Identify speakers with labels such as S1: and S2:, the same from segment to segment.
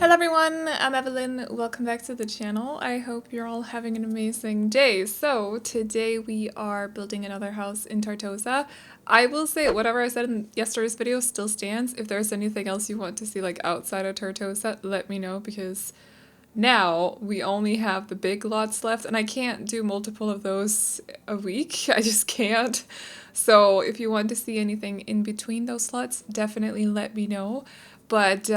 S1: Hello everyone, I'm Evelyn. Welcome back to the channel. I hope you're all having an amazing day. So today we are building another house in Tartosa. I will say whatever I said in yesterday's video still stands. If there's anything else you want to see like outside of Tartosa, let me know because now we only have the big lots left and I can't do multiple of those a week. I just can't. So if you want to see anything in between those slots, definitely let me know. But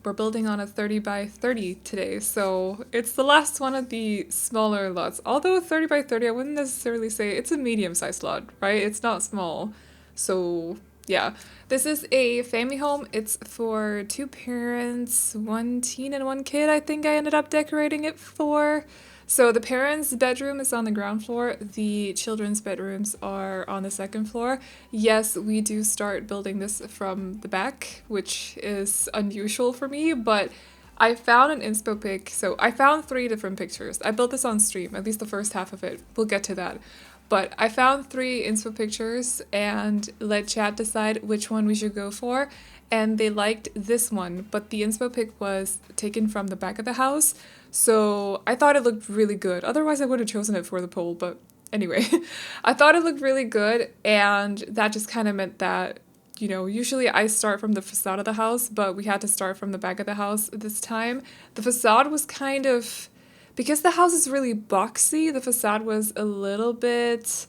S1: we're building on a 30 by 30 today, so it's the last one of the smaller lots. Although 30 by 30, I wouldn't necessarily say it's a medium-sized lot, right? It's not small. So yeah, this is a family home. It's for two parents, one teen and one kid, I think I ended up decorating it for. So the parents' bedroom is on the ground floor, the children's bedrooms are on the second floor. Yes, we do start building this from the back, which is unusual for me, but I found an inspo pic, so I found 3 different pictures. I built this on stream, at least the first half of it. We'll get to that. But I found 3 inspo pictures and let chat decide which one we should go for. And they liked this one, but the inspo pic was taken from the back of the house. So I thought it looked really good. Otherwise I would have chosen it for the poll, but anyway. I thought it looked really good and that just kind of meant that, you know, usually I start from the facade of the house, but we had to start from the back of the house this time. The facade was kind of... Because the house is really boxy, the facade was a little bit,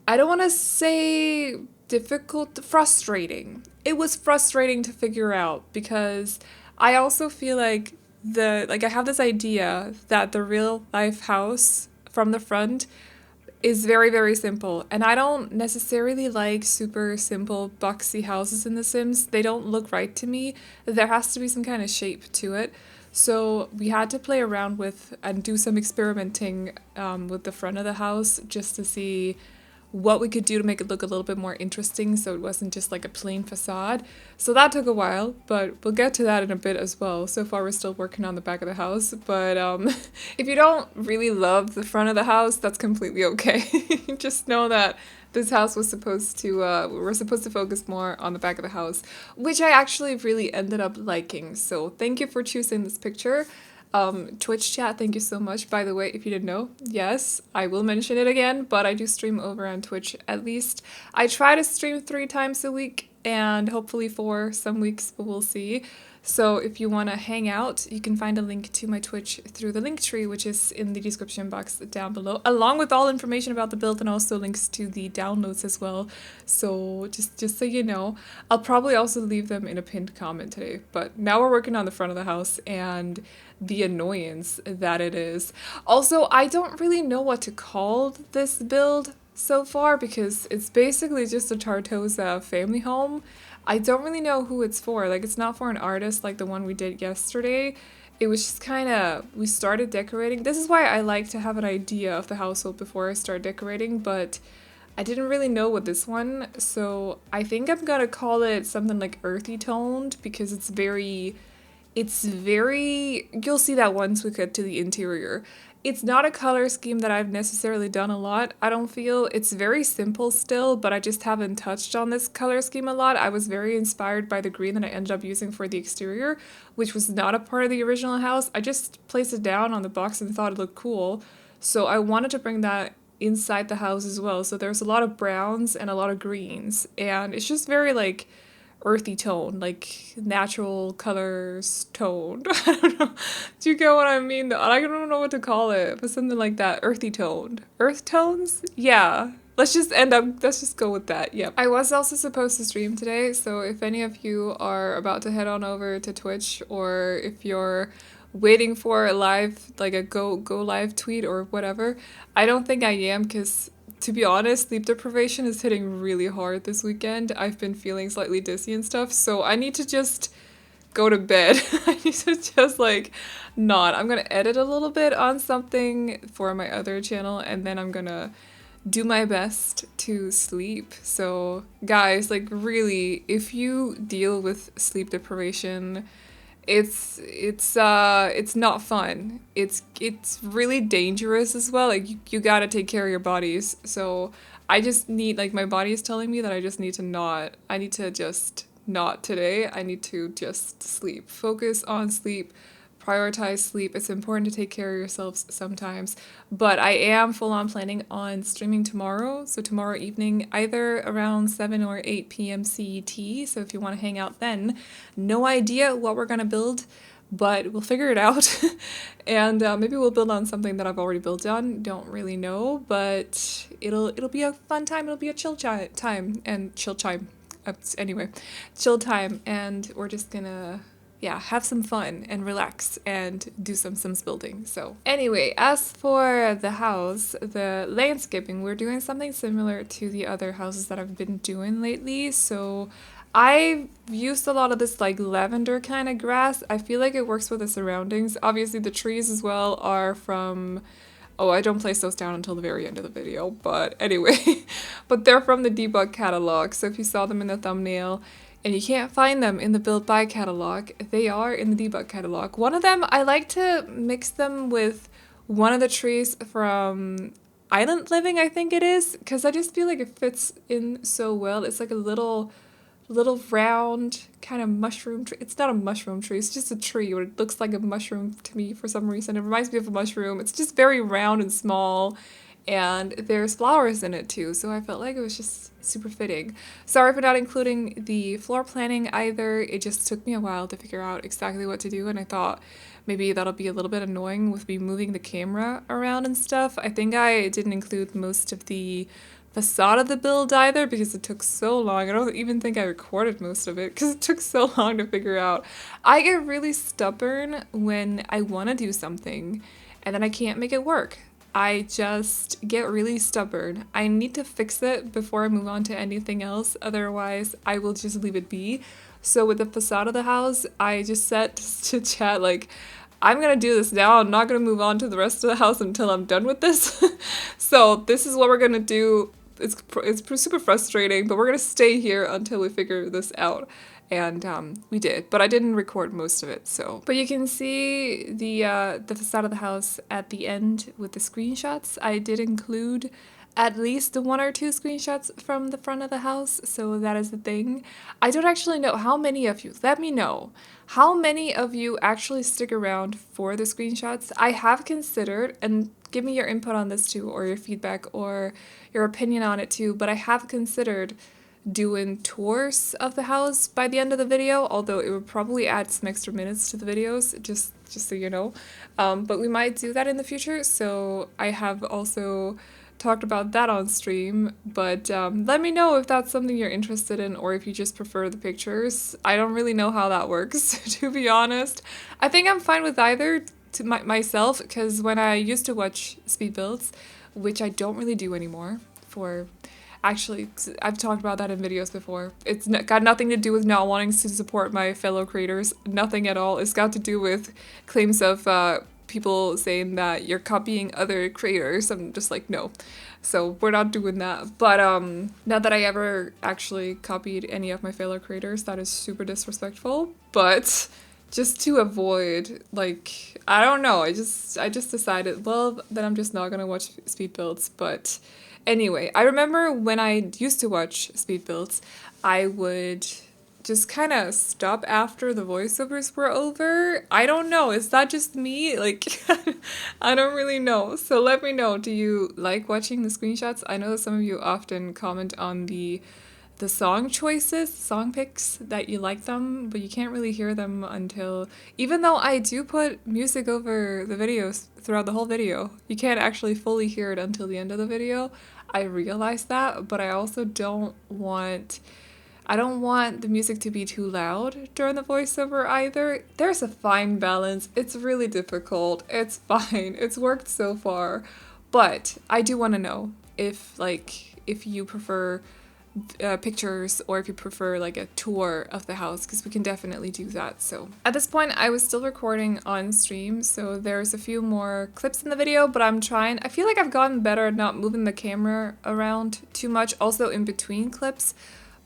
S1: I don't want to say difficult, frustrating. It was frustrating to figure out because I also feel like I have this idea that the real life house from the front is very, very simple. And I don't necessarily like super simple boxy houses in The Sims. They don't look right to me. There has to be some kind of shape to it. So we had to play around with and do some experimenting with the front of the house just to see what we could do to make it look a little bit more interesting so it wasn't just like a plain facade. So that took a while, but we'll get to that in a bit as well. So far we're still working on the back of the house, but if you don't really love the front of the house, that's completely okay. Just know that this house was supposed to, we're supposed to focus more on the back of the house, which I actually really ended up liking. So thank you for choosing this picture. Twitch chat, thank you so much. By the way, if you didn't know, yes, I will mention it again, but I do stream over on Twitch at least. I try to stream 3 times a week and hopefully 4 some weeks, but we'll see. So if you want to hang out, you can find a link to my Twitch through the link tree, which is in the description box down below, along with all information about the build and also links to the downloads as well. So just so you know, I'll probably also leave them in a pinned comment today. But now we're working on the front of the house and the annoyance that it is. Also, I don't really know what to call this build so far because it's basically just a Tartosa family home. I don't really know who it's for. Like, it's not for an artist like the one we did yesterday. It was just kind of, we started decorating. This is why I like to have an idea of the household before I start decorating, but I didn't really know with this one. So I think I'm gonna call it something like earthy toned because it's very, you'll see that once we get to the interior. It's not a color scheme that I've necessarily done a lot, I don't feel. It's very simple still, but I just haven't touched on this color scheme a lot. I was very inspired by the green that I ended up using for the exterior, which was not a part of the original house. I just placed it down on the box and thought it looked cool. So I wanted to bring that inside the house as well. So there's a lot of browns and a lot of greens, and it's just very like earthy tone, like natural colors toned. I don't know. Do you get what I mean? I don't know what to call it, but something like that. Earthy toned. Earth tones? Yeah. Let's just go with that. Yep. I was also supposed to stream today, so if any of you are about to head on over to Twitch or if you're waiting for a live, like a go live tweet or whatever, I don't think I am because to be honest, sleep deprivation is hitting really hard this weekend. I've been feeling slightly dizzy and stuff, so I need to just go to bed. I need to just like not. I'm gonna edit a little bit on something for my other channel and then I'm gonna do my best to sleep. So guys, like really, if you deal with sleep deprivation, it's not fun. It's really dangerous as well. Like you gotta take care of your bodies. So I just need, like, my body is telling me that I just need to not, I need to just not today. I need to just sleep. Focus on sleep. Prioritize sleep. It's important to take care of yourselves sometimes. But I am full on planning on streaming tomorrow. So tomorrow evening, either around 7 or 8 p.m. CET. So if you want to hang out then, no idea what we're going to build, but we'll figure it out. And maybe we'll build on something that I've already built on. Don't really know, but it'll be a fun time. It'll be a chill time and chill time. Anyway, chill time, and we're just gonna, yeah, have some fun and relax and do some Sims building. So anyway, as for the house, the landscaping, we're doing something similar to the other houses that I've been doing lately. So I've used a lot of this like lavender kind of grass. I feel like it works with the surroundings. Obviously the trees as well are from, oh, I don't place those down until the very end of the video, but anyway, but they're from the debug catalog. So if you saw them in the thumbnail and you can't find them in the build by catalog, they are in the debug catalog. One of them, I like to mix them with one of the trees from Island Living, I think it is, because I just feel like it fits in so well. It's like a little round kind of mushroom tree. It's not a mushroom tree, it's just a tree, but it looks like a mushroom to me for some reason. It reminds me of a mushroom. It's just very round and small, and there's flowers in it too, so I felt like it was just super fitting. Sorry for not including the floor planning either. It just took me a while to figure out exactly what to do, and I thought maybe that'll be a little bit annoying with me moving the camera around and stuff. I think I didn't include most of the facade of the build either because it took so long. I don't even think I recorded most of it because it took so long to figure out. I get really stubborn when I want to do something and then I can't make it work. I just get really stubborn. I need to fix it before I move on to anything else, otherwise I will just leave it be. So with the facade of the house, I just set to chat like, I'm gonna do this now. I'm not gonna move on to the rest of the house until I'm done with this. So this is what we're gonna do. It's super frustrating, but we're gonna stay here until we figure this out. And we did, but I didn't record most of it. So, but you can see the facade of the house at the end with the screenshots. I did include at least 1 or 2 screenshots from the front of the house, so that is the thing. I don't actually know how many of you, let me know, how many of you actually stick around for the screenshots. I have considered, and give me your input on this too, or your feedback, or your opinion on it too, but I have considered doing tours of the house by the end of the video, although it would probably add some extra minutes to the videos, just so you know. But we might do that in the future, so I have also talked about that on stream, but let me know if that's something you're interested in or if you just prefer the pictures. I don't really know how that works, to be honest. I think I'm fine with either to myself, because when I used to watch speed builds, which I don't really do anymore for... Actually, I've talked about that in videos before. It's got nothing to do with not wanting to support my fellow creators. Nothing at all. It's got to do with claims of people saying that you're copying other creators. I'm just like, no. So we're not doing that. But not that I ever actually copied any of my fellow creators. That is super disrespectful. But just to avoid, like, I don't know. I just decided, well, then I'm just not gonna watch speed builds. But anyway, I remember when I used to watch speed builds, I would just kind of stop after the voiceovers were over. I don't know, is that just me? Like, I don't really know. So let me know, do you like watching the screenshots? I know that some of you often comment on the song choices, song picks, that you like them, but you can't really hear them until, even though I do put music over the videos throughout the whole video, you can't actually fully hear it until the end of the video. I realize that, but I also don't want the music to be too loud during the voiceover either. There's a fine balance. It's really difficult. It's fine. It's worked so far. But I do want to know if you prefer pictures or if you prefer like a tour of the house, because we can definitely do that. So at this point I was still recording on stream, so there's a few more clips in the video, but I feel like I've gotten better at not moving the camera around too much, also in between clips,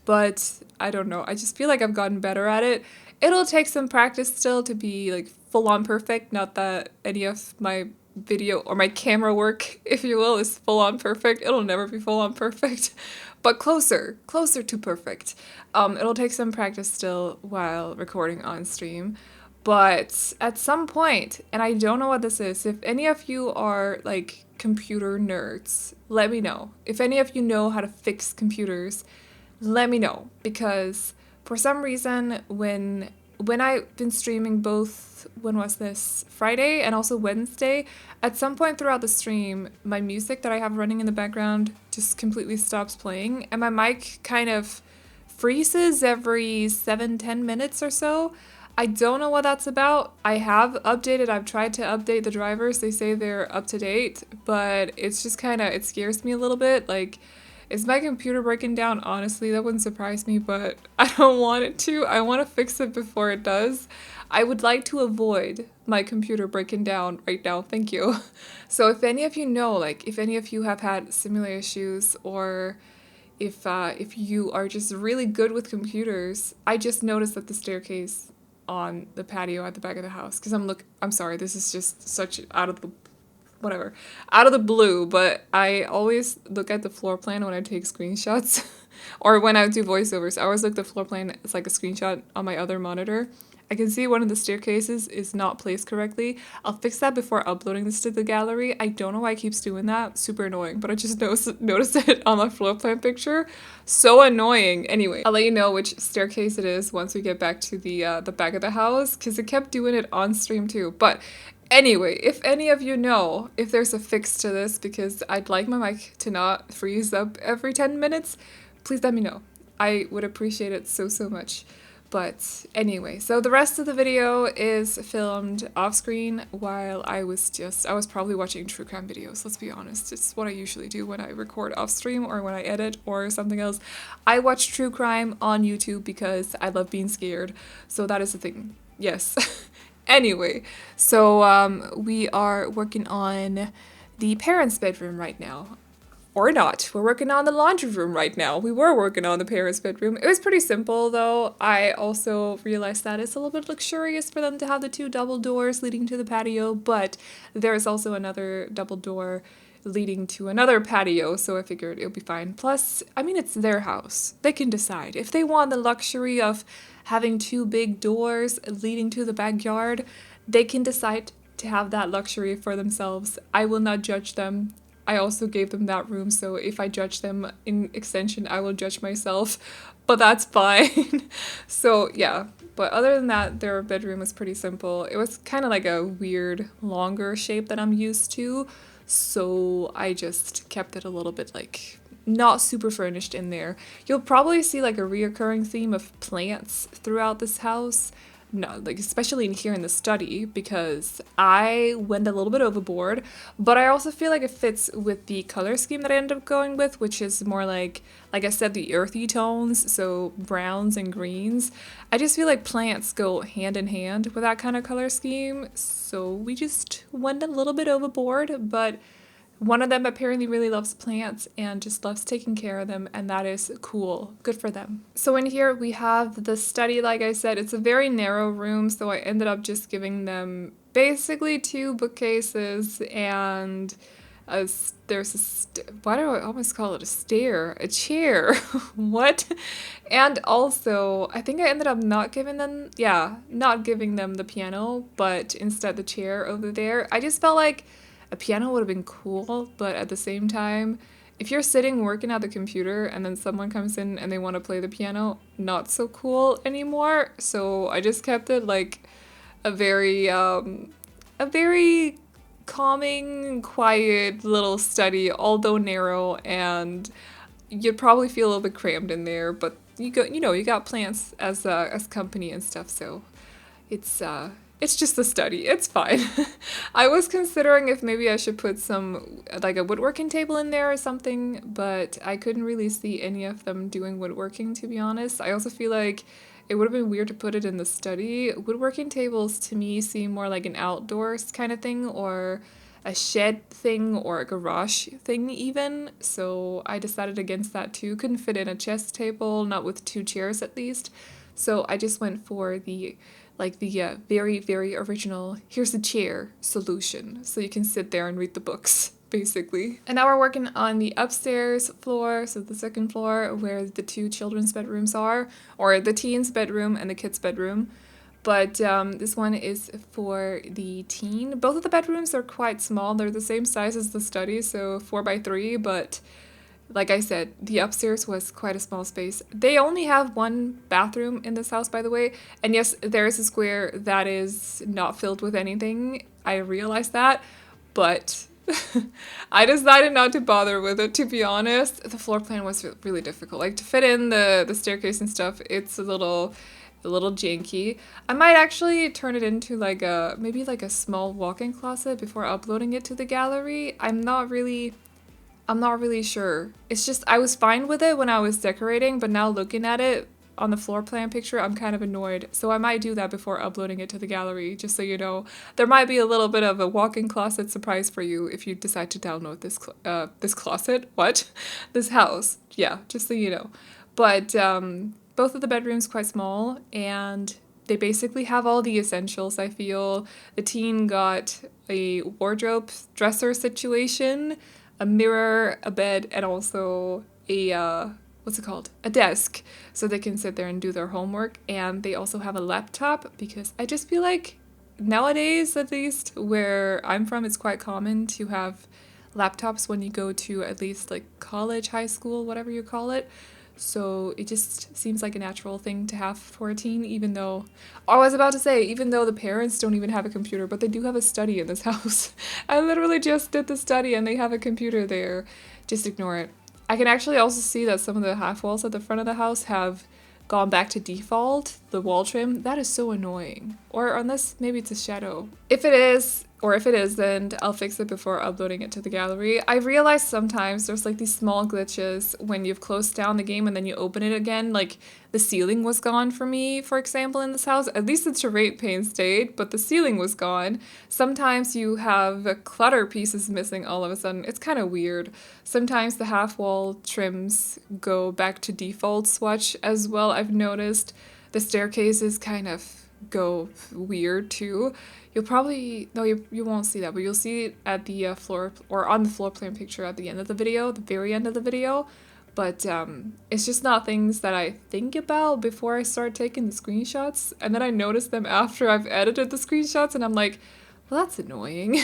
S1: but I don't know, I just feel like I've gotten better at it. It'll take some practice still to be like full on perfect, not that any of my video or my camera work, if you will, is full on perfect. It'll never be full on perfect, but closer to perfect. It'll take some practice still while recording on stream. But at some point, and I don't know what this is, if any of you are like computer nerds, let me know. If any of you know how to fix computers, let me know, because for some reason when I've been streaming both, when was this, Friday and also Wednesday, at some point throughout the stream, my music that I have running in the background just completely stops playing, and my mic kind of freezes every 7-10 minutes or so. I don't know what that's about. I've tried to update the drivers. They say they're up to date, but it's just kind of, it scares me a little bit. Like, is my computer breaking down? Honestly, that wouldn't surprise me, but I don't want it to. I want to fix it before it does. I would like to avoid my computer breaking down right now. Thank you. So if any of you know, like, if any of you have had similar issues, or if you are just really good with computers, I just noticed that the staircase on the patio at the back of the house, because I'm sorry, this is just such out of the blue, but I always look at the floor plan when I take screenshots or when I do voiceovers. I always look at the floor plan as like a screenshot on my other monitor. I can see one of the staircases is not placed correctly. I'll fix that before uploading this to the gallery. I don't know why it keeps doing that. Super annoying, but I just noticed it on my floor plan picture. So annoying. Anyway, I'll let you know which staircase it is once we get back to the back of the house, because it kept doing it on stream too. But anyway, if any of you know if there's a fix to this, because I'd like my mic to not freeze up every 10 minutes, please let me know. I would appreciate it so much. But anyway, so the rest of the video is filmed off screen while I was probably watching true crime videos, let's be honest. It's what I usually do when I record off stream or when I edit or something else. I watch true crime on YouTube because I love being scared. So that is the thing. Yes. Anyway, so we are working on the parents' bedroom right now. Or not. We're working on the laundry room right now. We were working on the parents' bedroom. It was pretty simple, though. I also realized that it's a little bit luxurious for them to have the 2 double doors leading to the patio, but there's also another double door leading to another patio, so I figured it would be fine. Plus, I mean, it's their house. They can decide. If they want the luxury of having 2 big doors leading to the backyard, they can decide to have that luxury for themselves. I will not judge them. I also gave them that room, so if I judge them in extension, I will judge myself, but that's fine. So yeah, but other than that, their bedroom was pretty simple. It was kind of like a weird, longer shape that I'm used to, so I just kept it a little bit like not super furnished in there. You'll probably see like a reoccurring theme of plants throughout this house. No, like especially in here in the study, because I went a little bit overboard, but I also feel like it fits with the color scheme that I ended up going with, which is more like I said, the earthy tones, so browns and greens. I just feel like plants go hand in hand with that kind of color scheme, so we just went a little bit overboard, but one of them apparently really loves plants and just loves taking care of them, and that is cool. Good for them. So in here we have the study, like I said. It's a very narrow room, so I ended up just giving them basically 2 bookcases and why do I almost call it a stair? A chair. What? And also, I think I ended up not giving them the piano, but instead the chair over there. I just felt like a piano would have been cool, but at the same time, if you're sitting working at the computer and then someone comes in and they want to play the piano, not so cool anymore. So I just kept it like a very calming, quiet little study, although narrow, and you'd probably feel a little bit crammed in there, but you got plants as company and stuff, so it's just a study. It's fine. I was considering if maybe I should put some, like a woodworking table in there or something, but I couldn't really see any of them doing woodworking, to be honest. I also feel like it would have been weird to put it in the study. Woodworking tables, to me, seem more like an outdoors kind of thing, or a shed thing, or a garage thing even. So I decided against that too. Couldn't fit in a chest table, not with 2 chairs at least. So I just went for the like the very, very original, here's a chair solution. So you can sit there and read the books, basically. And now we're working on the upstairs floor, so the second floor where the two children's bedrooms are, or the teens' bedroom and the kids' bedroom. But this one is for the teen. Both of the bedrooms are quite small. They're the same size as the study, so 4x3, but like I said, the upstairs was quite a small space. They only have one bathroom in this house, by the way. And yes, there is a square that is not filled with anything. I realized that, but I decided not to bother with it, to be honest. The floor plan was really difficult. Like, to fit in the staircase and stuff, it's a little janky. I might actually turn it into like maybe like a small walk-in closet before uploading it to the gallery. I'm not really sure. It's just I was fine with it when I was decorating, but now looking at it on the floor plan picture, I'm kind of annoyed. So I might do that before uploading it to the gallery, just so you know. There might be a little bit of a walk-in closet surprise for you if you decide to download this closet. What? This house. Yeah, just so you know. But both of the bedrooms quite small, and they basically have all the essentials, I feel. The teen got a wardrobe dresser situation, a mirror, a bed, and also a, what's it called? A desk, so they can sit there and do their homework. And they also have a laptop, because I just feel like nowadays, at least where I'm from, it's quite common to have laptops when you go to at least like college, high school, whatever you call it. So it just seems like a natural thing to have for a teen, even though, I was about to say, even though the parents don't even have a computer, but they do have a study in this house. I literally just did the study and they have a computer there. Just ignore it. I can actually also see that some of the half walls at the front of the house have gone back to default, the wall trim. That is so annoying. Or unless maybe it's a shadow. If it is, or if it isn't, I'll fix it before uploading it to the gallery. I realized sometimes there's like these small glitches when you've closed down the game and then you open it again. Like the ceiling was gone for me, for example, in this house. At least the terrain pane stayed, but the ceiling was gone. Sometimes you have clutter pieces missing all of a sudden. It's kind of weird. Sometimes the half wall trims go back to default swatch as well. I've noticed the staircases kind of go weird too. You'll probably, no, you won't see that, but you'll see it at the floor, or on the floor plan picture at the end of the video, the very end of the video. But it's just not things that I think about before I start taking the screenshots. And then I notice them after I've edited the screenshots and I'm like, well, that's annoying.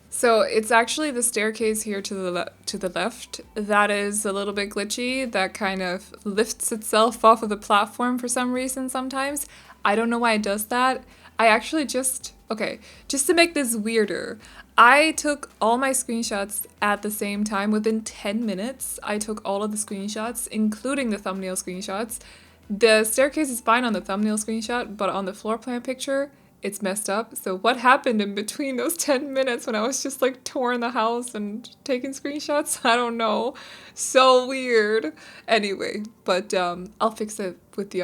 S1: So it's actually the staircase here to the left that is a little bit glitchy, that kind of lifts itself off of the platform for some reason sometimes. I don't know why it does that. I actually just to make this weirder, I took all my screenshots at the same time. Within 10 minutes, I took all of the screenshots, including the thumbnail screenshots. The staircase is fine on the thumbnail screenshot, but on the floor plan picture, it's messed up. So what happened in between those 10 minutes when I was just like touring the house and taking screenshots? I don't know. So weird. Anyway, but I'll fix it with the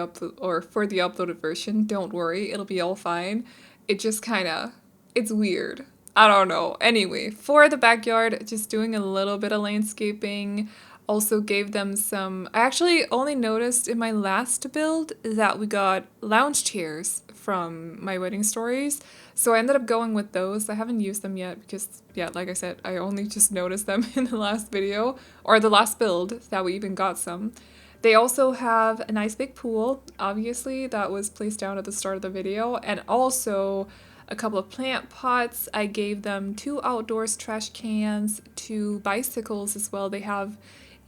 S1: for the uploaded version. Don't worry, it'll be all fine. It just it's weird. I don't know. Anyway, for the backyard, just doing a little bit of landscaping. Also gave them some, I actually only noticed in my last build that we got lounge chairs from my wedding stories. So I ended up going with those. I haven't used them yet because, yeah, like I said, I only just noticed them in the last video, or the last build that we even got some. They also have a nice big pool, obviously, that was placed down at the start of the video, and also a couple of plant pots. I gave them 2 outdoors trash cans, 2 bicycles as well. They have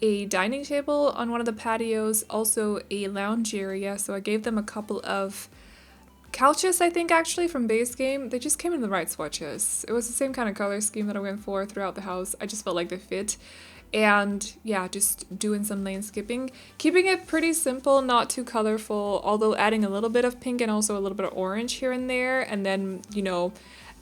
S1: a dining table on one of the patios, also a lounge area, so I gave them a couple of couches, I think, actually, from base game. They just came in the right swatches. It was the same kind of color scheme that I went for throughout the house. I just felt like they fit. And yeah, just doing some landscaping, keeping it pretty simple, not too colorful, although adding a little bit of pink and also a little bit of orange here and there. And then, you know,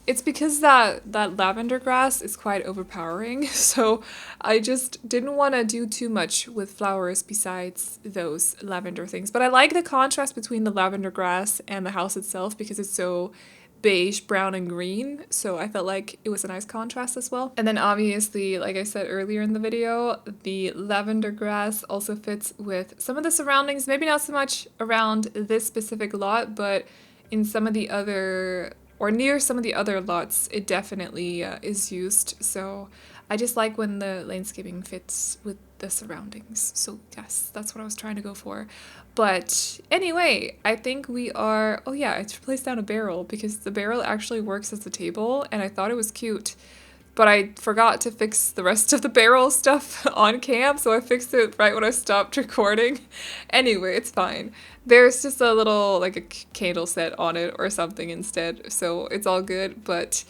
S1: it's because that lavender grass is quite overpowering, so I just didn't want to do too much with flowers besides those lavender things. But I like the contrast between the lavender grass and the house itself because it's so beige, brown, and green, so I felt like it was a nice contrast as well. And then obviously, like I said earlier in the video, the lavender grass also fits with some of the surroundings, maybe not so much around this specific lot, but in some of the other, or near some of the other lots, it definitely is used. So I just like when the landscaping fits with the surroundings. So yes, that's what I was trying to go for. But anyway, I think we are, oh yeah, I placed down a barrel because the barrel actually works as a table and I thought it was cute. But I forgot to fix the rest of the barrel stuff on cam, so I fixed it right when I stopped recording. Anyway, it's fine. There's just a little, like a candle set on it or something instead, so it's all good, but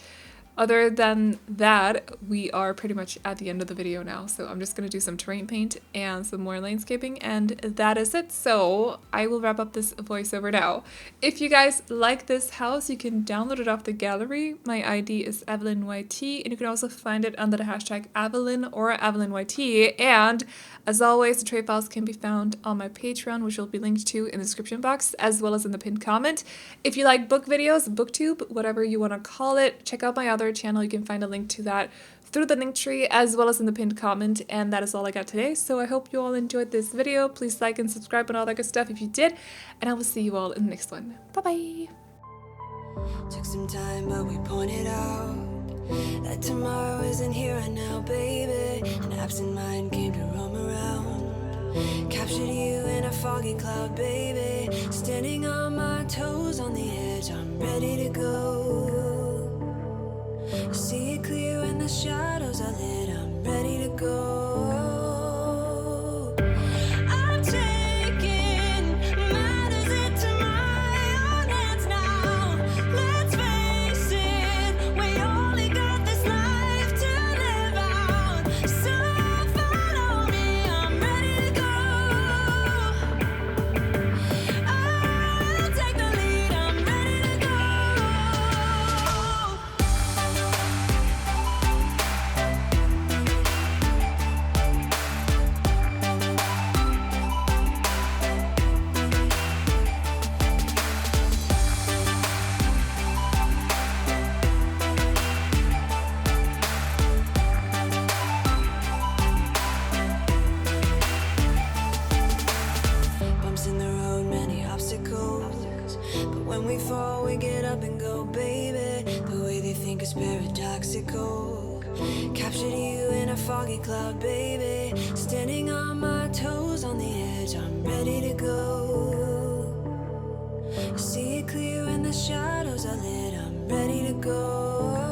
S1: other than that, we are pretty much at the end of the video now, so I'm just going to do some terrain paint and some more landscaping, and that is it. So I will wrap up this voiceover now. If you guys like this house, you can download it off the gallery. My ID is AvelineYT, and you can also find it under the hashtag Aveline or AvelineYT, and as always, the trade files can be found on my Patreon, which will be linked to in the description box, as well as in the pinned comment. If you like book videos, booktube, whatever you want to call it, check out my other channel. You can find a link to that through the link tree as well as in the pinned comment. And that is all I got today. So I hope you all enjoyed this video. Please like and subscribe and all that good stuff if you did. And I will see you all in the next one. Bye-bye.
S2: Took some time, but we pointed out that tomorrow isn't here right now, baby. An absent mind came to roam around, captured you in a foggy cloud, baby. Standing on my toes on the edge, I'm ready to go. See it clear when the shadows are lit, I'm ready to go. I'm taking matters into my own hands now. Let's face it, we only got this life to live out. So follow me, I'm ready to go. I'll take the lead, I'm ready to go. Bumps in the road, many obstacles, but when we fall, we get up and go, baby. The way they think is paradoxical. Captured you in a foggy cloud, baby. Standing on my toes on the edge, I'm ready to go. See it clear when the shadows are lit, I'm ready to go.